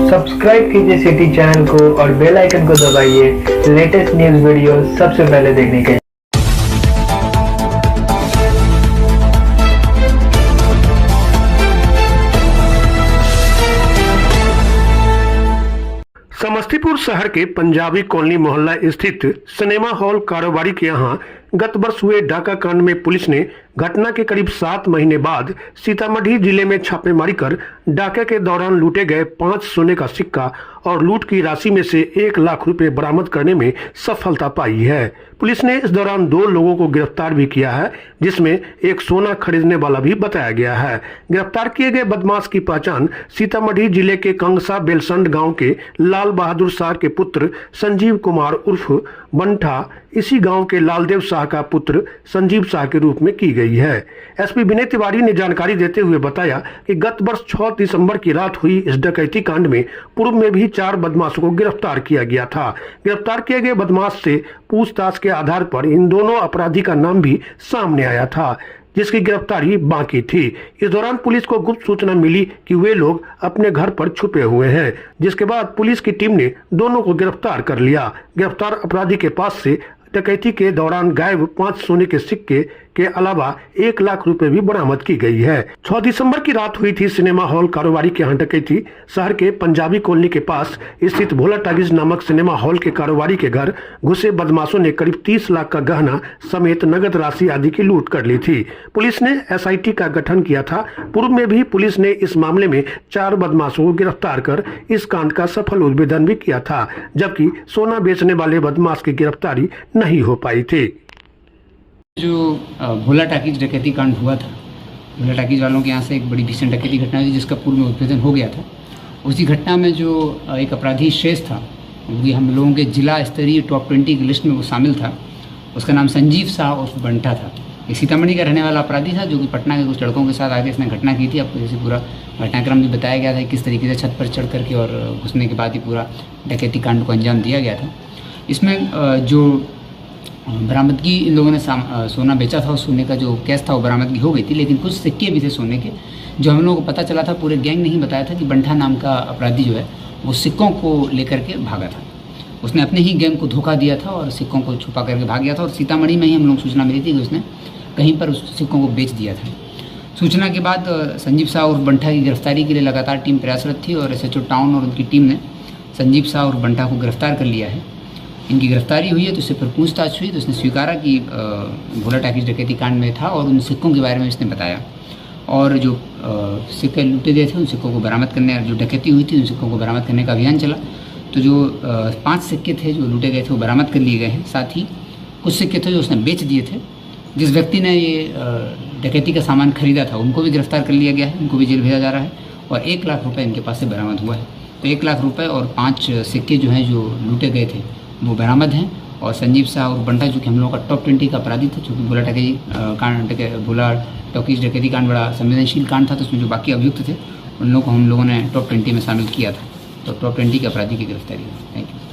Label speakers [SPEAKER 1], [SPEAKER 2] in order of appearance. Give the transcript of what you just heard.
[SPEAKER 1] Subscribe कीजिए city channel को और बेल आइकन को दबाइए लेटेस्ट न्यूज़ वीडियो सबसे पहले देखने के।
[SPEAKER 2] समस्तीपुर शहर के पंजाबी कॉलोनी मोहल्ला स्थित सिनेमा हॉल कारोबारी के यहां गत वर्ष हुए डाका कांड में पुलिस ने घटना के करीब 7 महीने बाद सीतामढ़ी जिले में छापेमारी कर डाके के दौरान लूटे गए 5 सोने का सिक्का और लूट की राशि में से 1 लाख रुपए बरामद करने में सफलता पाई है। पुलिस ने इस दौरान 2 लोगों को गिरफ्तार भी किया है, जिसमें एक सोना खरीदने वाला भी बताया गया है। गिरफ्तार किए गए बदमाश की पहचान सीतामढ़ी जिले के कंगसा बेलसंड गांव के लाल बहादुर शाह के पुत्र संजीव कुमार उर्फ बंठा, इसी गांव के लालदेव शाह का पुत्र संजीव शाह के रूप में की गई है। एसपी विनय तिवारी ने जानकारी देते हुए बताया कि गत वर्ष 6 दिसंबर की रात हुई इस डकैती कांड में पूर्व में भी 4 बदमाशों को गिरफ्तार किया गया था। गिरफ्तार किए गए बदमाश से पूछताछ के आधार पर इन दोनों अपराधी का नाम भी सामने आया था, जिसकी गिरफ्तारी बाकी थी। इस दौरान पुलिस को गुप्त सूचना मिली कि वे लोग अपने घर पर छुपे हुए हैं, जिसके बाद पुलिस की टीम ने दोनों को गिरफ्तार कर लिया। गिरफ्तार अपराधी के पास से डकैती के दौरान गायब 5 सोने के सिक्के के अलावा 1 लाख रुपए भी बरामद की गई है। 6 दिसंबर की रात हुई थी सिनेमा हॉल कारोबारी के यहाँ डकैती। शहर के पंजाबी कॉलोनी के पास स्थित भोला टाकीज नामक सिनेमा हॉल के कारोबारी के घर घुसे बदमाशों ने करीब 30 लाख का गहना समेत नगद राशि आदि की लूट कर ली थी। पुलिस ने SIT का गठन किया था। पूर्व में भी पुलिस ने इस मामले में 4 बदमाशों को गिरफ्तार कर इस कांड का सफल उद्भेदन भी किया था, जबकि सोना बेचने वाले बदमाश की गिरफ्तारी नहीं हो पाई थी।
[SPEAKER 3] जो भोला टाकीज डकैती कांड हुआ था, भोला टाकीज वालों के यहाँ से एक बड़ी भीषण डकैती घटना हुई जिसका पूर्व में उद्भेदन हो गया था। उसी घटना में जो एक अपराधी शेष था, वो हम लोगों के जिला स्तरीय टॉप 20 की लिस्ट में वो शामिल था। उसका नाम संजीव शाह उर्फ बंठा था। एक सीतामढ़ी का रहने वाला अपराधी था, जो कि पटना के कुछ लड़कों के साथ आगे इसने घटना की थी। आपको जैसे पूरा घटनाक्रम भी बताया गया था, किस तरीके से छत पर चढ़ करके और घुसने के बाद ही पूरा डकैती कांड को अंजाम दिया गया था। इसमें जो बरामदगी इन लोगों ने सोना बेचा था, उस सोने का जो कैश था वो बरामदगी हो गई थी, लेकिन कुछ सिक्के भी थे सोने के, जो हम लोगों को पता चला था। पूरे गैंग ने ही बताया था कि बंठा नाम का अपराधी जो है वो सिक्कों को लेकर के भागा था। उसने अपने ही गैंग को धोखा दिया था और सिक्कों को छुपा करके भाग गया था। और सीतामढ़ी में ही हम लोग सूचना मिली थी कि उसने कहीं पर उस सिक्कों को बेच दिया था। सूचना के बाद संजीव शाह और बंठा की गिरफ्तारी के लिए लगातार टीम प्रयासरत थी और SHO टाउन और उनकी टीम ने संजीव शाह और बंठा को गिरफ्तार कर लिया है। इनकी गिरफ्तारी हुई है तो उससे फिर पूछताछ हुई तो उसने स्वीकारा कि भोला टाकीज डकैती कांड में था और उन सिक्कों के बारे में इसने बताया। और जो सिक्के लूटे गए थे उन सिक्कों को बरामद करने, जो डकैती हुई थी उन सिक्कों को बरामद करने का अभियान चला। तो जो 5 सिक्के थे जो लूटे गए थे वो बरामद कर लिए गए हैं। साथ ही कुछ सिक्के थे जो उसने बेच दिए थे। जिस व्यक्ति ने ये डकैती का सामान खरीदा था उनको भी गिरफ्तार कर लिया गया है, उनको भी जेल भेजा जा रहा है। और 1 लाख रुपये इनके पास से बरामद हुआ है। तो 1 लाख रुपये और 5 सिक्के जो हैं जो लूटे गए थे वो बरामद हैं। और संजीव शाह और बंठा जो कि हम लोगों का टॉप 20 का अपराधी था, चूँकि भोला टाकीज डकैती कांड बड़ा संवेदनशील कांड था, तो उसमें जो बाकी अभियुक्त थे उन लोगों को हम लोगों ने टॉप 20 में शामिल किया था। तो टॉप 20 के अपराधी की गिरफ्तारी हुई। Thank you.